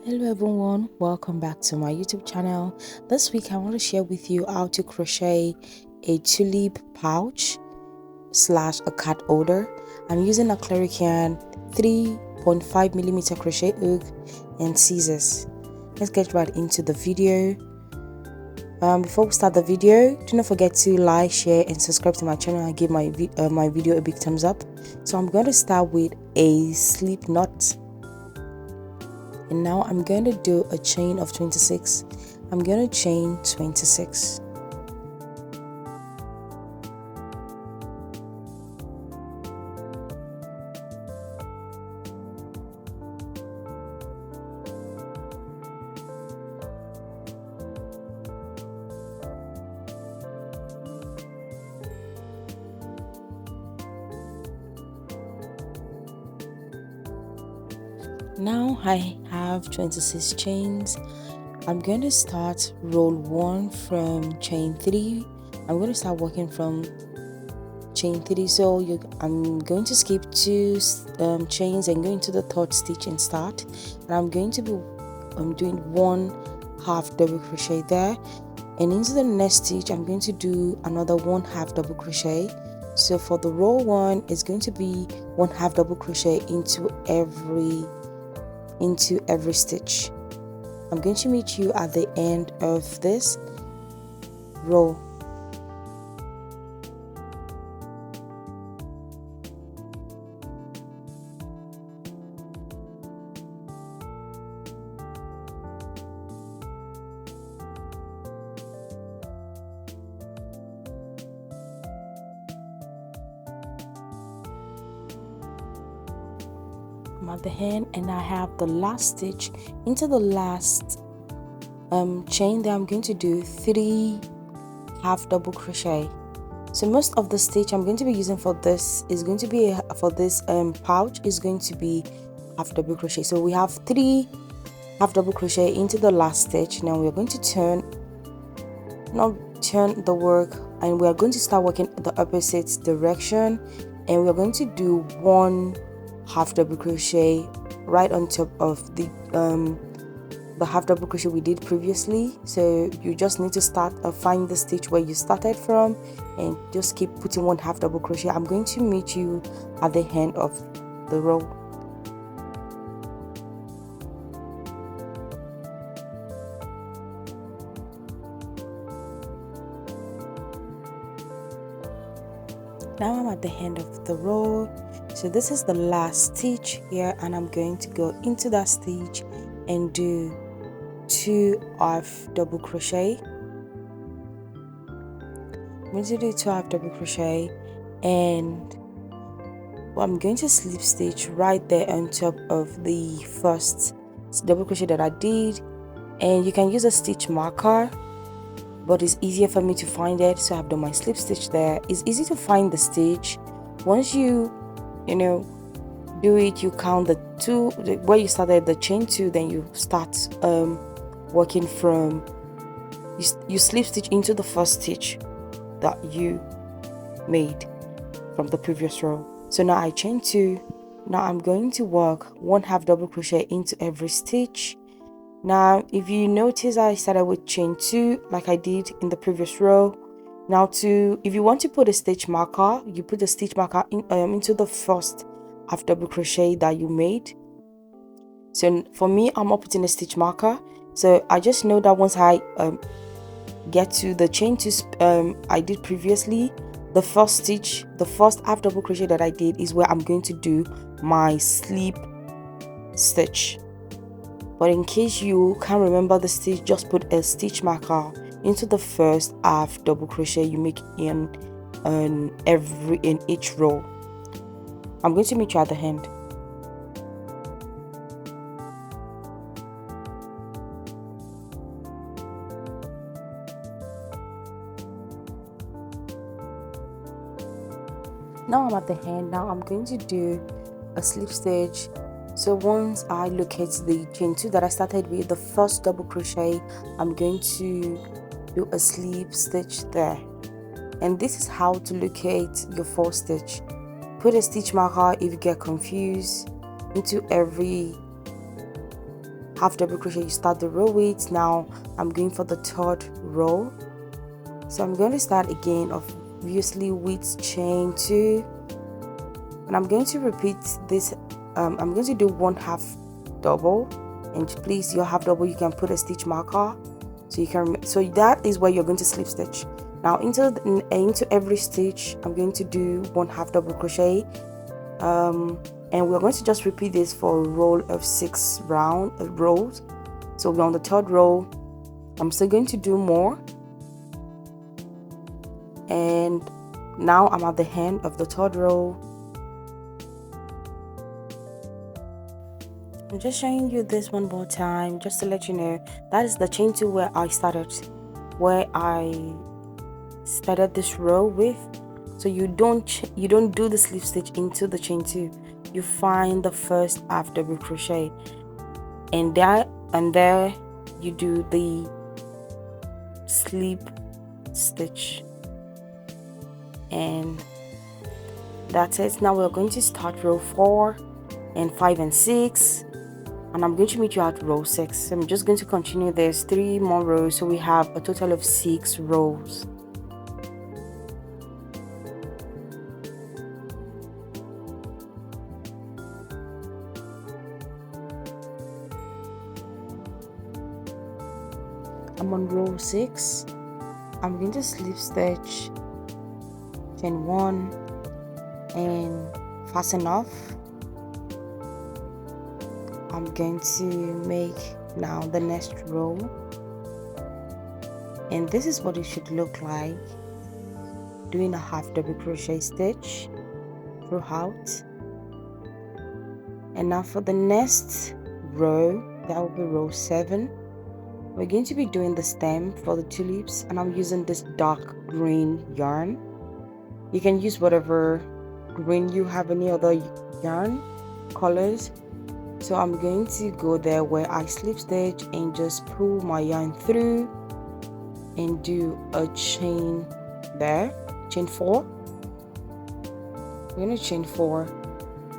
Hello everyone, welcome back to my YouTube channel. This week I want to share with you how to crochet a tulip pouch slash a card holder. I'm using a Crochet 3.5mm crochet hook and scissors. Let's get right into the video. Before we start the video, do not forget to like, share and subscribe to my channel and give my video a big thumbs up. So I'm going to start with a slip knot. And now I'm going to do a chain of 26. I'm going to chain 26. Now I have 26 chains. I'm going to start roll 1 from chain 3. I'm going to start working from chain 3. So I'm going to skip 2 chains and go into the 3rd stitch and start. And I'm going to be doing 1 half double crochet there. And into the next stitch, I'm going to do another 1 half double crochet. So for the row 1, it's going to be 1 half double crochet into every stitch. I'm going to meet you at the end of this row. I'm at the end and I have the last stitch. Into the last chain there, I'm going to do 3 half double crochet. So most of the stitch I'm going to be using for this is going to be pouch is going to be half double crochet. So we have 3 half double crochet into the last stitch. Now we're going to turn the work and we are going to start working the opposite direction, and we're going to do 1 half double crochet right on top of the half double crochet we did previously. So you just need to find the stitch where you started from and just keep putting 1 half double crochet. I'm going to meet you at the end of the row. Now I'm at the end of the row. So this is the last stitch here, and I'm going to go into that stitch and do 2 half double crochet. I'm going to do 2 half double crochet, and I'm going to slip stitch right there on top of the first double crochet that I did. And you can use a stitch marker, but it's easier for me to find it, so I've done my slip stitch there. It's easy to find the stitch. Once you do it, you count the 2 where you started the chain 2, then you start working from you slip stitch into the first stitch that you made from the previous row. So now I chain 2. Now I'm going to work 1 half double crochet into every stitch. Now if you notice, I started with chain 2 like I did in the previous row. Now if you want to put a stitch marker, you put a stitch marker into the first half double crochet that you made. So for me, I'm not putting a stitch marker, so I just know that once I get to the chain 2 I did previously, the first half double crochet that I did is where I'm going to do my slip stitch. But in case you can't remember the stitch, just put a stitch marker into the first half double crochet you make in each row. I'm going to meet you at the end. Now I'm at the end. Now I'm going to do a slip stitch. So once I locate the chain 2 that I started with, the first double crochet, I'm going to do a slip stitch there. And this is how to locate your 4th stitch. Put a stitch marker if you get confused into every half double crochet you start the row with. Now I'm going for the third row, so I'm going to start again obviously with chain 2, and I'm going to repeat this. I'm going to do 1 half double, and please, your half double you can put a stitch marker so you can, so that is where you're going to slip stitch. Now into every stitch I'm going to do 1 half double crochet, and we're going to just repeat this for a row of 6 rows. So we're on the third row. I'm still going to do more, and now I'm at the end of the third row. I'm just showing you this one more time just to let you know that is the chain 2 where I started this row with. So you don't do the slip stitch into the chain 2. You find the first half double crochet, and there you do the slip stitch, and that's it. Now we're going to start row 4 and 5 and 6, and I'm going to meet you at row 6. I'm just going to continue this 3 more rows, so we have a total of 6 rows. I'm on row 6. I'm going to slip stitch, chain 1 and fasten off. I'm going to make now the next row, and this is what it should look like, doing a half double crochet stitch throughout. And now for the next row, that will be row 7. We're going to be doing the stem for the tulips, and I'm using this dark green yarn. You can use whatever green you have, any other yarn colors. So I'm going to go there where I slip stitch and just pull my yarn through and do a chain there, chain 4. I'm going to chain 4,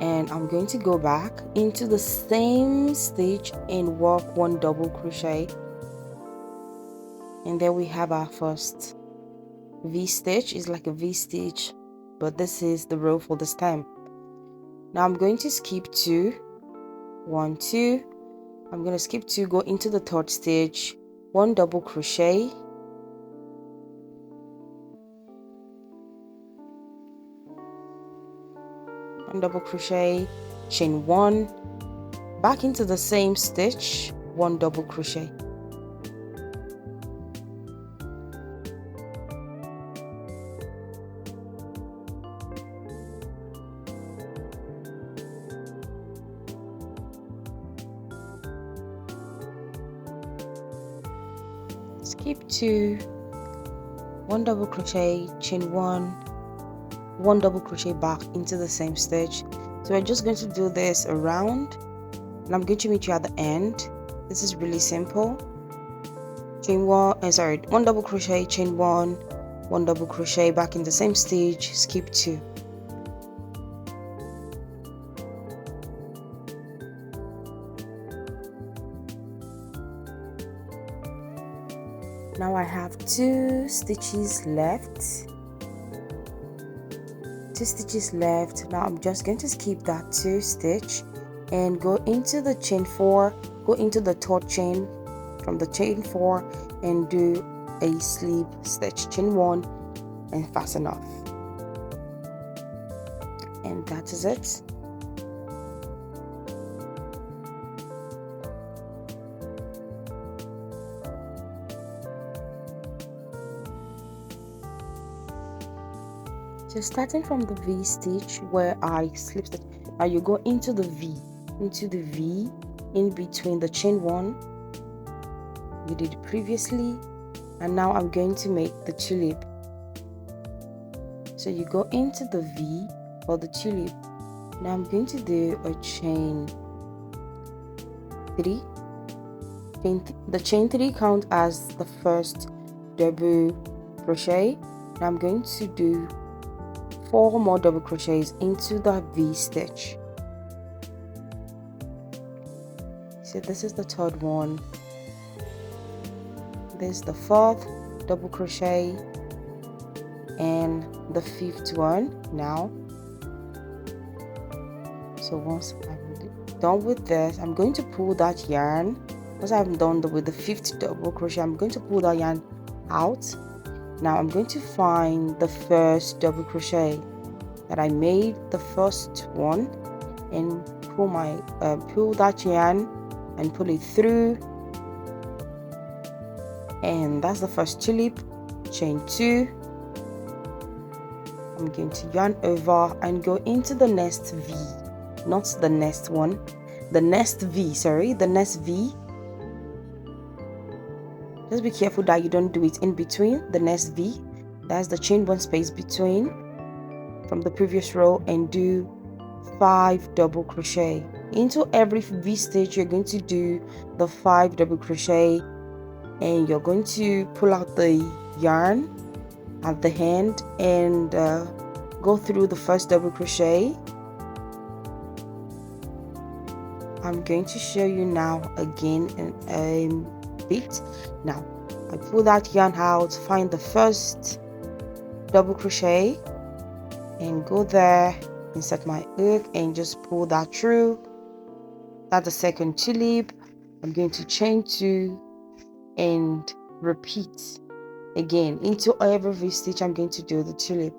and I'm going to go back into the same stitch and work 1 double crochet, and there we have our first V stitch. It's like a V stitch, but this is the row for the stem. Now I'm going to skip 2, 1 2. I'm going to skip 2, go into the third stitch, 1 double crochet, chain 1, back into the same stitch, 1 double crochet. Skip 2, 1 double crochet, chain 1, 1 double crochet back into the same stitch. So we're just going to do this around, and I'm going to meet you at the end. This is really simple. Chain 1 double crochet, chain 1, 1 double crochet back in the same stitch, skip 2. Now I have 2 stitches left. Now I'm just going to skip that 2 stitch and go into the chain 4, go into the third chain from the chain 4 and do a slip stitch, chain 1 and fasten off, and that is it. So starting from the V stitch where I slip stitch, now you go into the V in between the chain 1 you did previously, and now I'm going to make the tulip. So you go into the V for the tulip. Now I'm going to do a chain 3. The chain 3 count as the first double crochet. Now I'm going to do 4 more double crochets into the V stitch. So this is the third one, this is the fourth double crochet, and the fifth one now. So once I'm done with this, I'm going to pull that yarn. Once I'm done with the fifth double crochet, I'm going to pull that yarn out. Now I'm going to find the first double crochet that I made, the first one, and pull that yarn and pull it through, and that's the first tulip. Chain 2. I'm going to yarn over and go into the next V, not the next one, the next V, sorry, the next V. Just be careful that you don't do it in between the next V. That's the chain 1 space between from the previous row, and do 5 double crochet. Into every V stitch you're going to do the 5 double crochet, and you're going to pull out the yarn at the end and go through the first double crochet. I'm going to show you now again in a bit. Now I pull that yarn out, find the first double crochet and go there, insert my hook and just pull that through. That's the second tulip. I'm going to chain 2 and repeat again. Into every V stitch I'm going to do the tulip.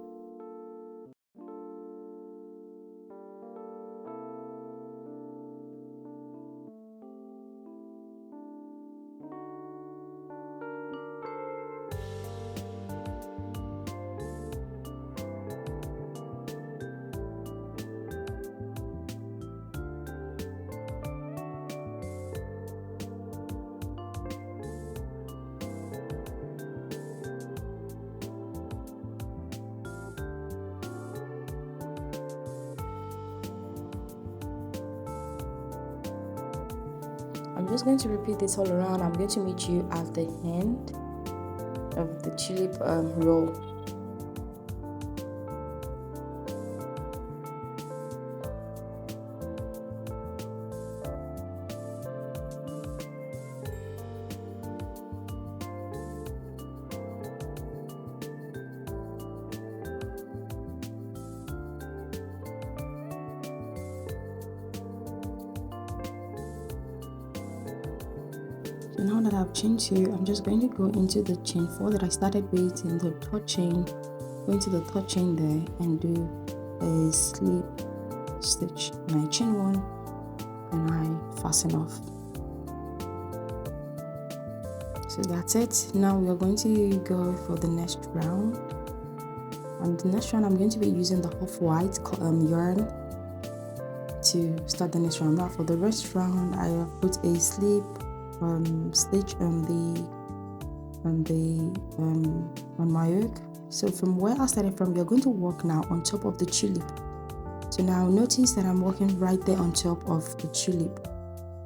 I'm just going to repeat this all around. I'm going to meet you at the end of the tulip row. So now that I've chained 2, I'm just going to go into the chain 4 that I started with in the third chain, go into the third chain there and do a slip stitch, and I chain 1 and I fasten off. So that's it. Now we are going to go for the next round, and the next round I'm going to be using the off-white yarn to start the next round. Now for the rest round I have put a slip stitch on my hook. So from where I started from, you're going to work now on top of the tulip. So now notice that I'm working right there on top of the tulip.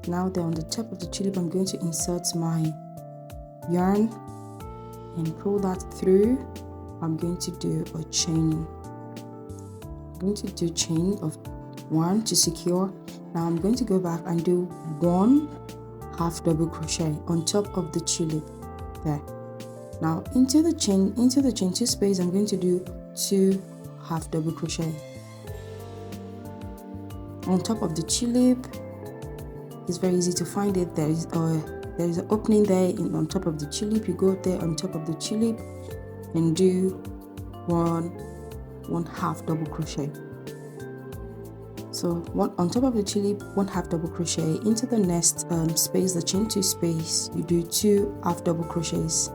Now there on the top of the tulip, I'm going to insert my yarn and pull that through. I'm going to do a chain. I'm going to do chain of 1 to secure. Now I'm going to go back and do 1 half double crochet on top of the tulip there. Now into the chain 2 space, I'm going to do 2 half double crochet on top of the tulip. It's very easy to find it. There is an opening there on top of the tulip. You go there on top of the tulip and do 1 half double crochet. So one on top of the tulip, 1 half double crochet. Into the next space, the chain 2 space, you do 2 half double crochets.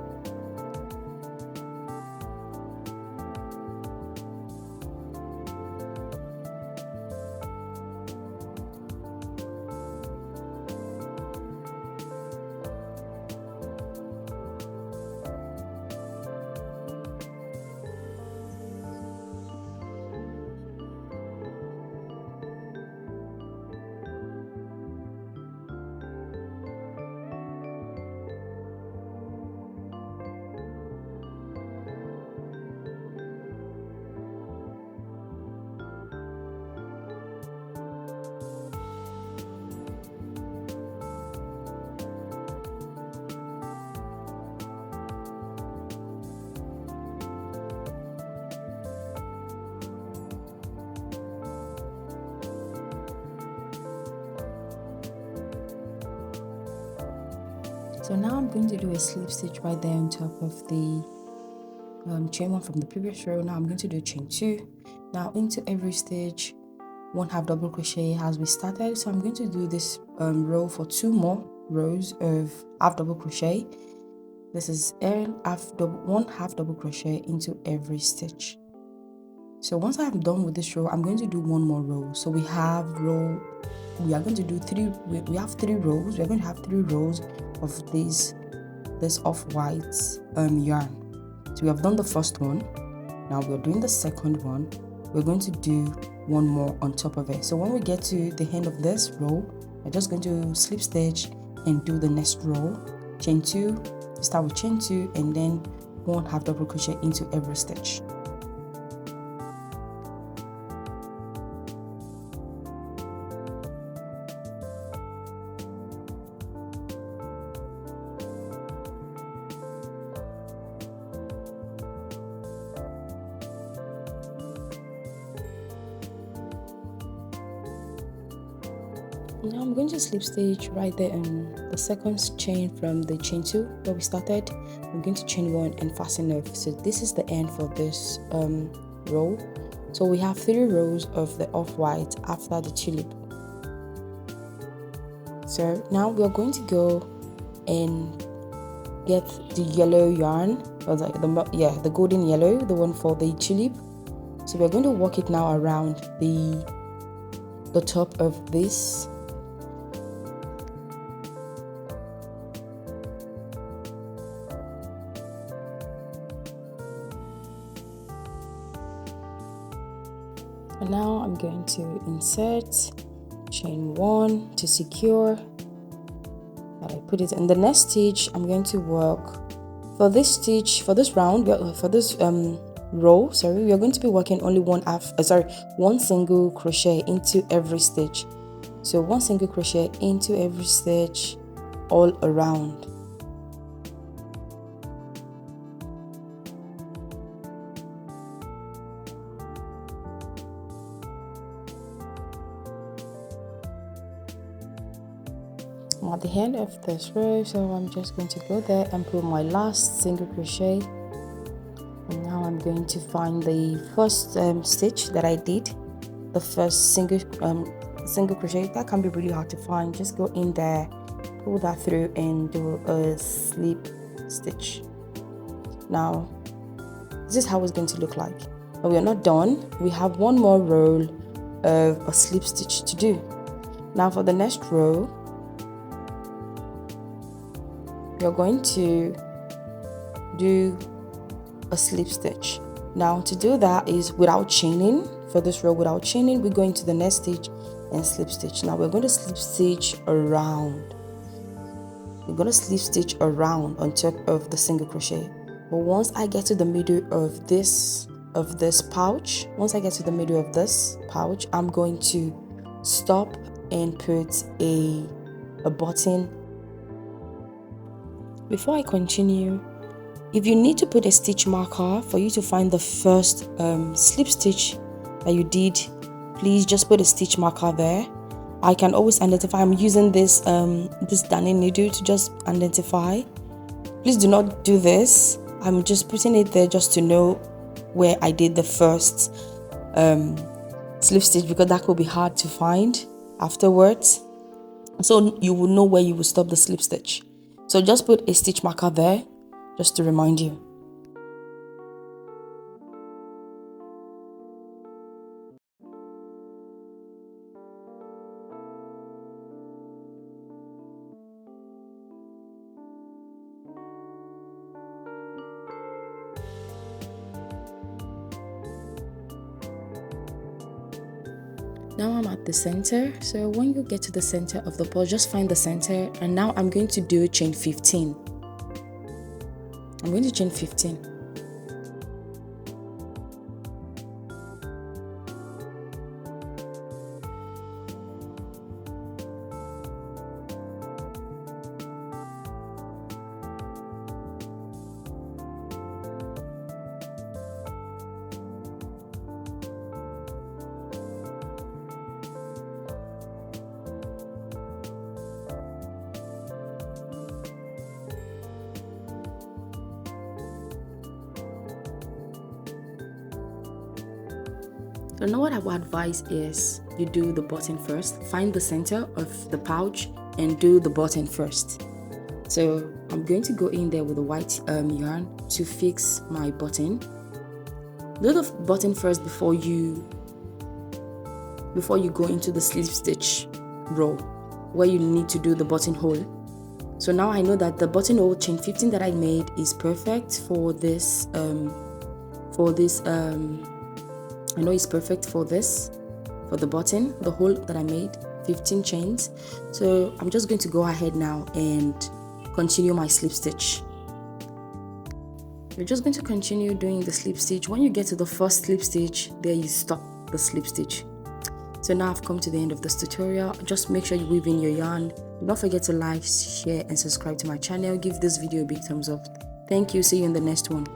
So now I'm going to do a slip stitch right there on top of the chain 1 from the previous row. Now I'm going to do chain 2. Now into every stitch, 1/2 double crochet as we started. So I'm going to do this row for 2 more rows of half double crochet. This is 1/2 double crochet into every stitch. So once I'm done with this row, I'm going to do 1 more row. So we are going to do 3. We have 3 rows. We're going to have 3 rows of this off-white yarn. So we have done the first one. Now we're doing the second one. We're going to do 1 more on top of it. So when we get to the end of this row, we're just going to slip stitch and do the next row, chain 2. Start with chain 2 and then 1/2 double crochet into every stitch. Now I'm going to slip stitch right there on the second chain from the chain 2 where we started. I'm going to chain 1 and fasten off. So this is the end for this row. So we have 3 rows of the off-white after the tulip. So now we're going to go and get the yellow yarn, or the golden yellow, the one for the tulip. So we're going to work it now around the top of this. And now I'm going to insert chain 1 to secure. And I put it in the next stitch. I'm going to work for this stitch, for this round, for this row. Sorry, we are going to be working only one single crochet into every stitch. So 1 single crochet into every stitch all around. I'm at the end of this row, so I'm just going to go there and put my last single crochet. And now I'm going to find the first stitch that I did, the first single crochet. That can be really hard to find. Just go in there, pull that through and do a slip stitch. Now this is how it's going to look like, but we are not done. We have 1 more row of a slip stitch to do. Now for the next row, you're going to do a slip stitch. Now to do that is without chaining. For this row without chaining, we go into the next stitch and slip stitch. Now we're going to slip stitch around. We're going to slip stitch around on top of the single crochet. But once I get to the middle of this pouch, I'm going to stop and put a button. Before I continue, if you need to put a stitch marker for you to find the first slip stitch that you did, please just put a stitch marker there. I can always identify. I'm using this darning needle to just identify. Please do not do this. I'm just putting it there just to know where I did the first slip stitch, because that could be hard to find afterwards. So you will know where you will stop the slip stitch. So just put a stitch marker there just to remind you. Now I'm at the center. So when you get to the center of the ball, just find the center, and now I'm going to do chain 15. I'm going to chain 15. So now what I would advise is you do the button first. Find the center of the pouch and do the button first. So I'm going to go in there with the white yarn to fix my button. Do the button first before you go into the slip stitch row where you need to do the buttonhole. So now I know that the buttonhole chain 15 that I made is perfect for this. I know it's perfect for this, for the button, the hole that I made, 15 chains. So I'm just going to go ahead now and continue my slip stitch. You're just going to continue doing the slip stitch. When you get to the first slip stitch, there you stop the slip stitch. So now I've come to the end of this tutorial. Just make sure you weave in your yarn. Do not forget to like, share and subscribe to my channel. Give this video a big thumbs up. Thank you. See you in the next one.